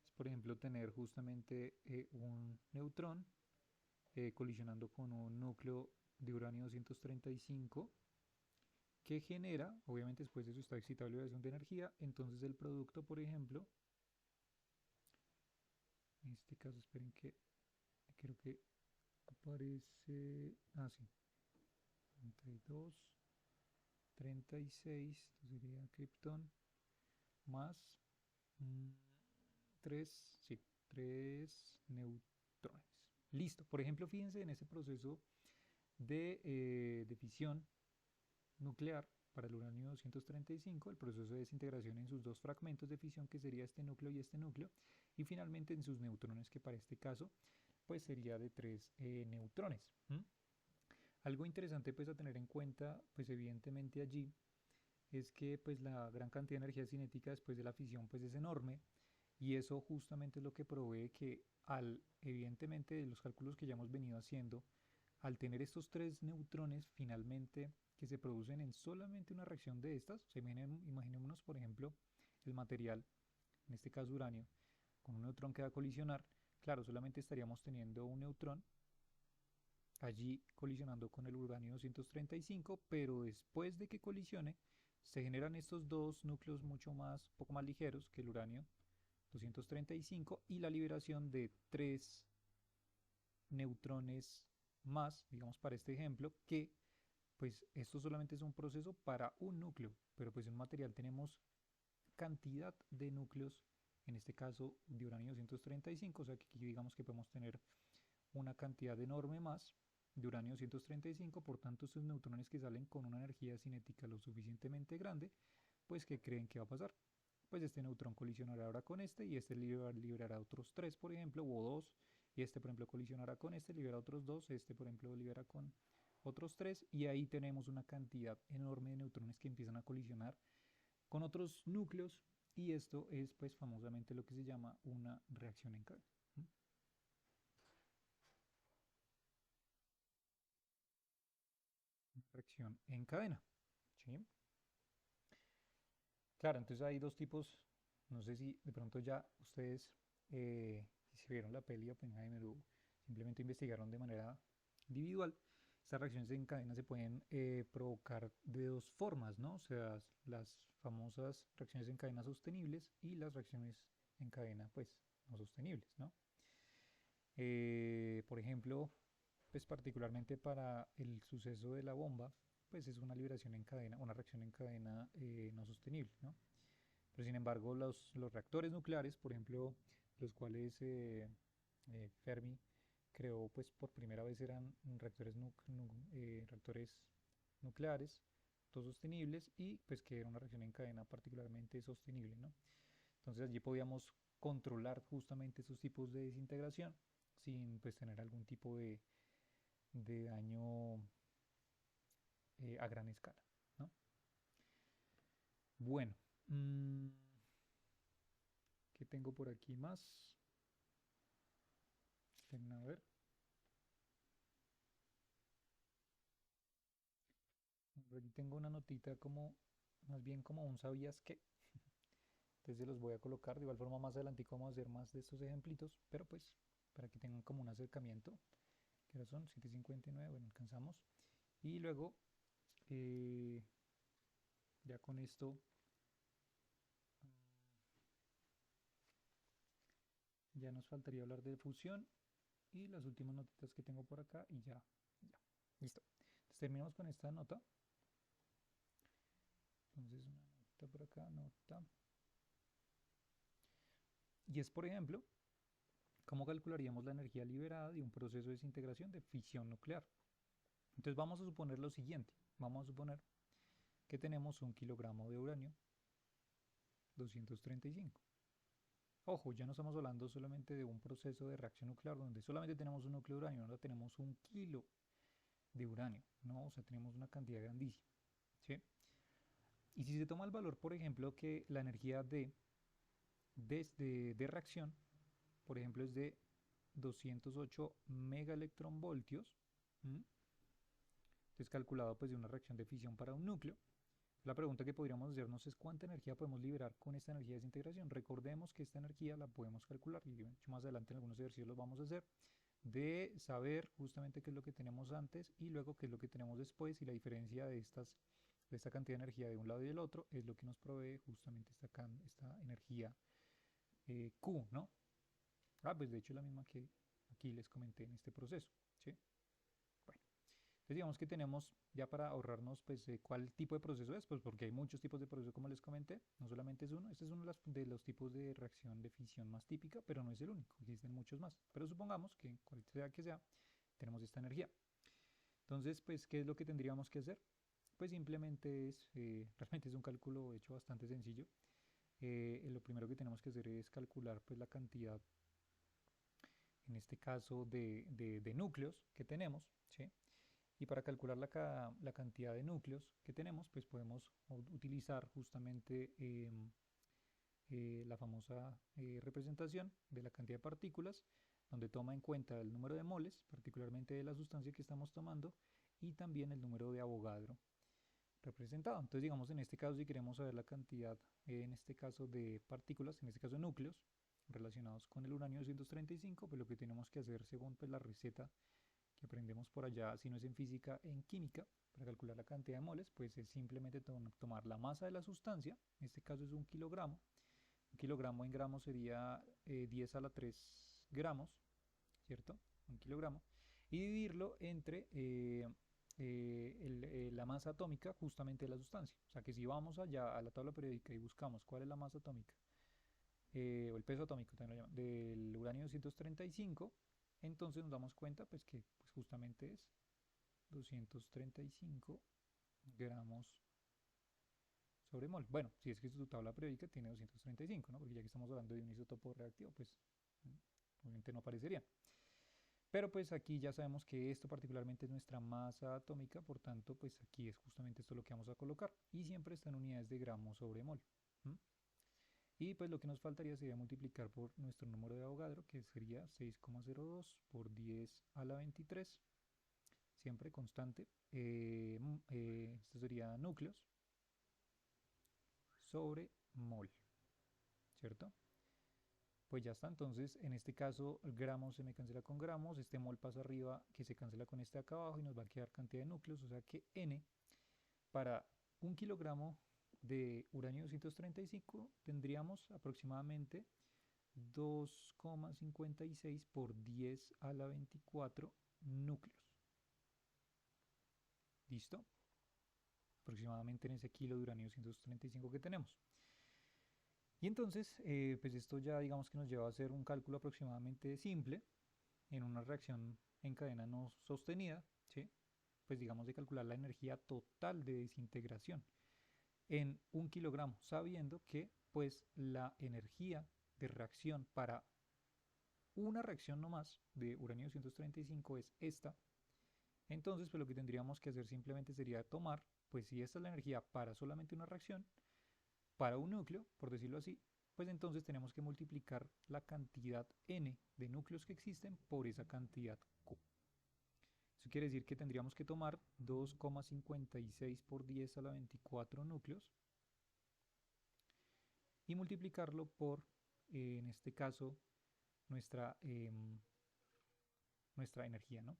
Es, por ejemplo, tener justamente un neutrón colisionando con un núcleo de uranio 235 que genera, obviamente después de su estado excitable liberación de energía, entonces el producto, por ejemplo, en este caso esperen que creo que aparece, sí, 32, 36, esto sería kriptón, más 3, sí, 3 neutrones. Listo, por ejemplo, fíjense en ese proceso de fisión nuclear para el uranio 235, el proceso de desintegración en sus dos fragmentos de fisión, que sería este núcleo y este núcleo, y finalmente en sus neutrones, que para este caso pues sería de 3 neutrones. ¿Mm? Algo interesante pues a tener en cuenta, pues evidentemente allí, es que pues la gran cantidad de energía cinética después de la fisión pues es enorme, y eso justamente es lo que provee que evidentemente de los cálculos que ya hemos venido haciendo, al tener estos tres neutrones finalmente que se producen en solamente una reacción de estas, o sea, imaginémonos por ejemplo el material, en este caso uranio, con un neutrón que va a colisionar, claro, solamente estaríamos teniendo un neutrón allí colisionando con el uranio 235, pero después de que colisione, se generan estos dos núcleos poco más ligeros que el uranio 235 y la liberación de tres neutrones más, digamos para este ejemplo, que pues esto solamente es un proceso para un núcleo, pero pues en un material tenemos cantidad de núcleos, en este caso de uranio 235, o sea que aquí digamos que podemos tener una cantidad enorme más de uranio 235, por tanto estos neutrones que salen con una energía cinética lo suficientemente grande, pues ¿qué creen que va a pasar? pues este neutrón colisionará ahora con este y este liberará otros 3, por ejemplo, o 2, y este, por ejemplo, colisionará con este, libera otros 2, este, por ejemplo, libera con otros 3, y ahí tenemos una cantidad enorme de neutrones que empiezan a colisionar con otros núcleos, y esto es, pues, famosamente lo que se llama una reacción en cadena. Reacción en cadena, ¿sí? Claro, entonces hay dos tipos, no sé si de pronto ya ustedes, si se vieron la peli de Oppenheimer o simplemente investigaron de manera individual. Estas reacciones en cadena se pueden provocar de dos formas, ¿no? O sea, las famosas reacciones en cadena sostenibles y las reacciones en cadena, pues, no sostenibles, ¿no? Por ejemplo, pues particularmente para el suceso de la bomba, pues es una liberación en cadena, una reacción en cadena no sostenible, ¿no? Pero sin embargo, los reactores nucleares, por ejemplo, los cuales Fermi creó, pues por primera vez eran reactores nucleares autosostenibles y pues que era una reacción en cadena particularmente sostenible, ¿no? Entonces allí podíamos controlar justamente esos tipos de desintegración sin pues tener algún tipo de daño a gran escala, ¿no? Bueno, mmm, ¿qué tengo por aquí más? A ver. Por aquí tengo una notita como, más bien como un sabías qué. Entonces se los voy a colocar. De igual forma más adelante vamos a hacer más de estos ejemplitos, pero pues para que tengan como un acercamiento. Que ahora son 7:59, bueno, alcanzamos. Y luego, eh, ya con esto, ya nos faltaría hablar de fusión y las últimas notitas que tengo por acá y ya, ya. Listo. Entonces terminamos con esta nota. Entonces una nota por acá, nota. Y es, por ejemplo, ¿cómo calcularíamos la energía liberada de un proceso de desintegración de fisión nuclear? Entonces vamos a suponer lo siguiente. Vamos a suponer que tenemos 1 kilogramo de uranio 235. Ojo, ya no estamos hablando solamente de un proceso de reacción nuclear donde solamente tenemos un núcleo de uranio, ahora tenemos 1 kilo de uranio, ¿no? O sea, tenemos una cantidad grandísima, ¿sí? Y si se toma el valor, por ejemplo, que la energía de reacción, por ejemplo, es de 208 megaelectronvoltios, ¿m? Entonces calculado pues de una reacción de fisión para un núcleo. La pregunta que podríamos hacernos es cuánta energía podemos liberar con esta energía de desintegración. Recordemos que esta energía la podemos calcular y más adelante en algunos ejercicios los vamos a hacer, de saber justamente qué es lo que tenemos antes y luego qué es lo que tenemos después, y la diferencia de esta cantidad de energía de un lado y del otro es lo que nos provee justamente esta energía Q, ¿no? Pues de hecho la misma que aquí les comenté en este proceso, ¿sí? Bueno, entonces digamos que tenemos, ya para ahorrarnos, pues, cuál tipo de proceso es, pues porque hay muchos tipos de proceso como les comenté, no solamente es uno, este es uno de los tipos de reacción de fisión más típica, pero no es el único, existen muchos más. Pero supongamos que cual sea que sea, tenemos esta energía. Entonces, pues, ¿qué es lo que tendríamos que hacer? Pues simplemente es, realmente es un cálculo hecho bastante sencillo. Lo primero que tenemos que hacer es calcular pues la cantidad, en este caso, de núcleos que tenemos, ¿sí? Y para calcular la cantidad de núcleos que tenemos, pues podemos utilizar justamente la famosa representación de la cantidad de partículas, donde toma en cuenta el número de moles, particularmente de la sustancia que estamos tomando, y también el número de Avogadro representado. Entonces, digamos, en este caso, si queremos saber la cantidad, en este caso, de partículas, en este caso de núcleos, relacionados con el uranio 235, pues lo que tenemos que hacer según pues, la receta que aprendemos por allá, si no es en física, en química, para calcular la cantidad de moles, pues es simplemente tomar la masa de la sustancia, en este caso es 1 kilogramo. 1 kilogramo en gramos sería 10 a la 3 gramos, ¿cierto? 1 kilogramo. Y dividirlo entre la masa atómica justamente de la sustancia. O sea que si vamos allá a la tabla periódica y buscamos cuál es la masa atómica, o el peso atómico también lo llaman, del uranio 235, entonces nos damos cuenta pues que pues, justamente es 235 gramos sobre mol. Bueno, si es que su tabla periódica tiene 235, ¿no? Porque ya que estamos hablando de un isótopo reactivo, pues obviamente no aparecería. Pero pues aquí ya sabemos que esto particularmente es nuestra masa atómica, por tanto pues aquí es justamente esto lo que vamos a colocar y siempre está en unidades de gramos sobre mol. ¿M? Y pues lo que nos faltaría sería multiplicar por nuestro número de Avogadro, que sería 6,02 por 10 a la 23, siempre constante. Esto sería núcleos sobre mol, ¿cierto? Pues ya está, entonces en este caso el gramo se me cancela con gramos, este mol pasa arriba que se cancela con este acá abajo y nos va a quedar cantidad de núcleos, o sea que N para 1 kilogramo de uranio 235 tendríamos aproximadamente 2,56 por 10 a la 24 núcleos. ¿Listo? Aproximadamente en ese kilo de uranio 235 que tenemos. Y entonces, pues esto ya digamos que nos lleva a hacer un cálculo aproximadamente simple en una reacción en cadena no sostenida, ¿sí? Pues digamos de calcular la energía total de desintegración en 1 kilogramo, sabiendo que pues la energía de reacción para una reacción nomás de uranio 235 es esta. Entonces pues lo que tendríamos que hacer simplemente sería tomar, pues si esta es la energía para solamente una reacción, para un núcleo, por decirlo así, pues entonces tenemos que multiplicar la cantidad n de núcleos que existen por esa cantidad q. Eso quiere decir que tendríamos que tomar 2,56 por 10 a la 24 núcleos y multiplicarlo por, en este caso, nuestra, nuestra energía, ¿no?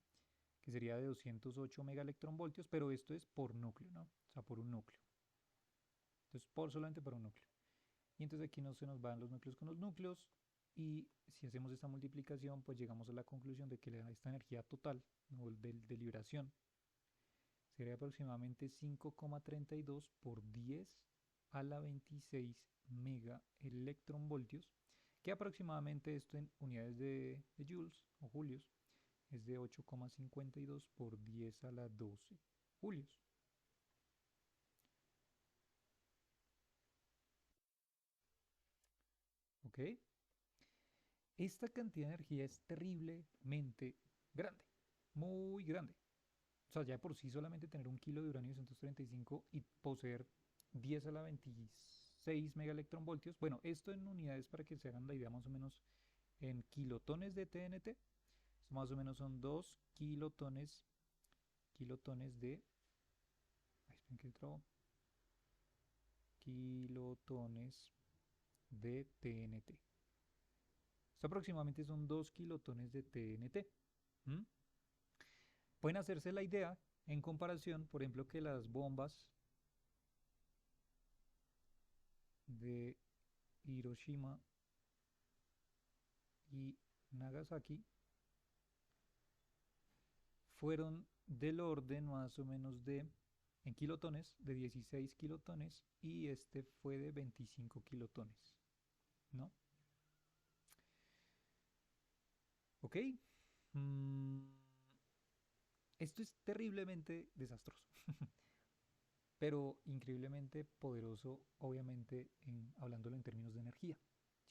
Que sería de 208 megaelectronvoltios, pero esto es por núcleo, ¿no? O sea, por un núcleo. Entonces, solamente por un núcleo. Y entonces aquí no se nos van los núcleos con los núcleos, y si hacemos esta multiplicación, pues llegamos a la conclusión de que esta energía total, ¿no?, de liberación sería aproximadamente 5,32 por 10 a la 26 megaelectronvoltios, que aproximadamente esto en unidades de joules o julios es de 8,52 por 10 a la 12 julios. ¿Ok? Esta cantidad de energía es terriblemente grande, muy grande. O sea, ya por sí solamente tener un kilo de uranio 235 y poseer 10 a la 26 megaelectronvoltios. Bueno, esto en unidades para que se hagan la idea más o menos en kilotones de TNT. Esto más o menos son 2 kilotones de... Ay, esperen que trabo. Kilotones de TNT. Esto aproximadamente son 2 kilotones de TNT. ¿Mm? Pueden hacerse la idea en comparación, por ejemplo, que las bombas de Hiroshima y Nagasaki fueron del orden más o menos de, en kilotones, de 16 kilotones, y este fue de 25 kilotones, ¿no? ¿Ok? Mm, esto es terriblemente desastroso, pero increíblemente poderoso, obviamente, hablándolo en términos de energía,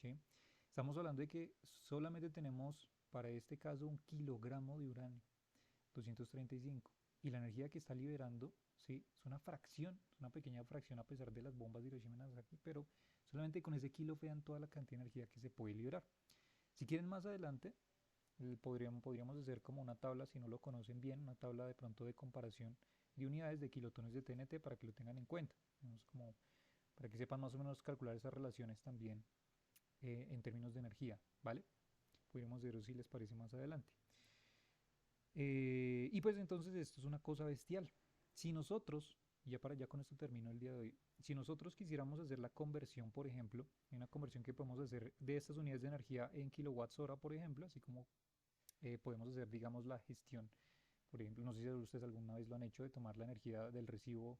¿sí? Estamos hablando de que solamente tenemos, para este caso, 1 kilogramo de uranio 235, y la energía que está liberando, ¿sí?, es una fracción, es una pequeña fracción a pesar de las bombas de Hiroshima y Nagasaki, pero solamente con ese kilo vean toda la cantidad de energía que se puede liberar. Si quieren más adelante, podríamos hacer como una tabla, si no lo conocen bien, una tabla de pronto de comparación de unidades de kilotones de TNT para que lo tengan en cuenta, como para que sepan más o menos calcular esas relaciones también en términos de energía, ¿vale? Podríamos verlo si les parece más adelante. Y pues entonces esto es una cosa bestial. Si nosotros, y ya con esto termino el día de hoy, si nosotros quisiéramos hacer la conversión, por ejemplo, una conversión que podemos hacer de estas unidades de energía en kilowatts hora, por ejemplo, así como podemos hacer, digamos, la gestión, por ejemplo, no sé si ustedes alguna vez lo han hecho, de tomar la energía del recibo,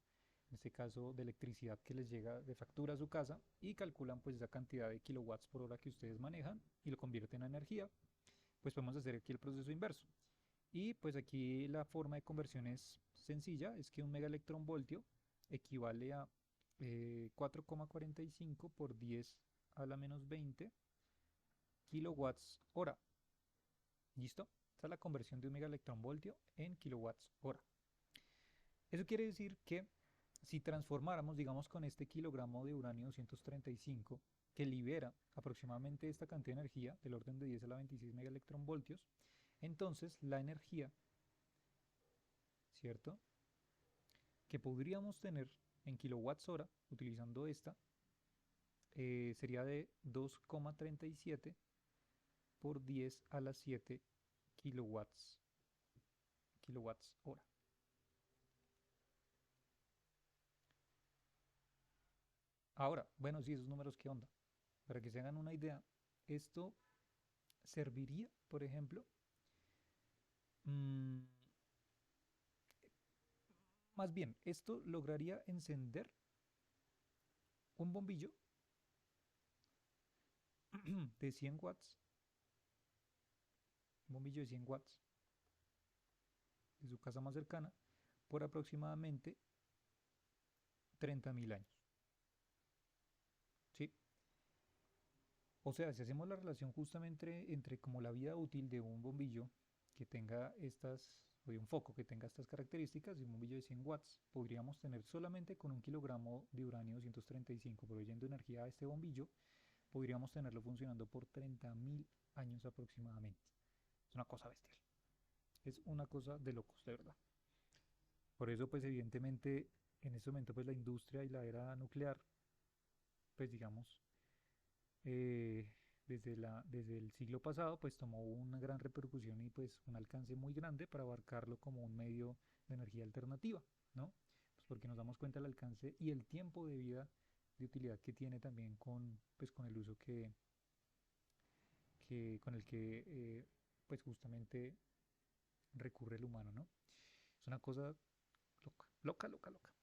en este caso de electricidad que les llega de factura a su casa, y calculan pues esa cantidad de kilowatts por hora que ustedes manejan y lo convierten en energía. Pues podemos hacer aquí el proceso inverso. Y pues aquí la forma de conversión es sencilla, es que un megaelectronvoltio equivale a 4,45 por 10 a la menos 20 kilowatts hora. ¿Listo? Esta es la conversión de un megaelectronvoltio en kilowatts hora. Eso quiere decir que si transformáramos, digamos, con este kilogramo de uranio 235, que libera aproximadamente esta cantidad de energía del orden de 10 a la 26 megaelectronvoltios, entonces la energía, ¿cierto?, que podríamos tener en kilowatts hora utilizando esta sería de 2,37 por 10 a la 7 kilowatts hora. Ahora, bueno, sí, esos números, ¿qué onda? Para que se hagan una idea, esto serviría, por ejemplo, mmm, más bien, esto lograría encender un bombillo de 100 watts, un bombillo de 100 watts de su casa más cercana por aproximadamente 30.000 años. ¿Sí? O sea, si hacemos la relación justamente entre como la vida útil de un bombillo que tenga estas, o de un foco que tenga estas características, de un bombillo de 100 watts, podríamos tener solamente con un kilogramo de uranio 235 proveyendo energía a este bombillo, podríamos tenerlo funcionando por 30.000 años aproximadamente. Es una cosa bestial. Es una cosa de locos, de verdad. Por eso, pues evidentemente, en este momento, pues la industria y la era nuclear, pues digamos, eh, desde el siglo pasado, pues tomó una gran repercusión y pues un alcance muy grande para abarcarlo como un medio de energía alternativa, ¿no? Pues porque nos damos cuenta del alcance y el tiempo de vida de utilidad que tiene también con, pues, con el uso con el que pues justamente recurre el humano, ¿no? Es una cosa loca, loca, loca, loca.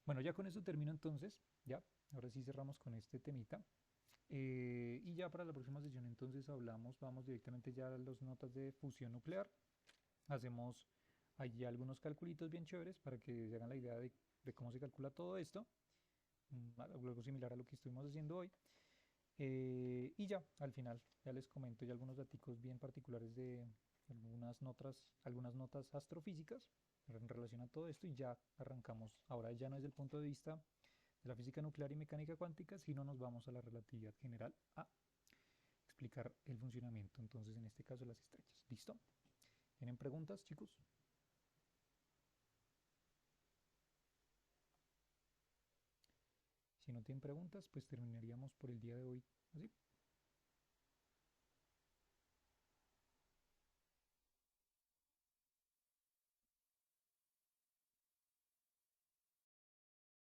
Bueno, ya con eso termino entonces, ya, ahora sí cerramos con este temita. Y ya para la próxima sesión entonces vamos directamente ya a las notas de fusión nuclear. Hacemos allí algunos calculitos bien chéveres para que se hagan la idea de cómo se calcula todo esto. Algo similar a lo que estuvimos haciendo hoy. Y ya, al final, ya les comento ya algunos datos bien particulares de algunas notas astrofísicas en relación a todo esto y ya arrancamos. Ahora ya no es desde el punto de vista de la física nuclear y mecánica cuántica, sino nos vamos a la relatividad general a explicar el funcionamiento, entonces en este caso las estrellas. ¿Listo? ¿Tienen preguntas, chicos? Si no tienen preguntas, pues terminaríamos por el día de hoy así.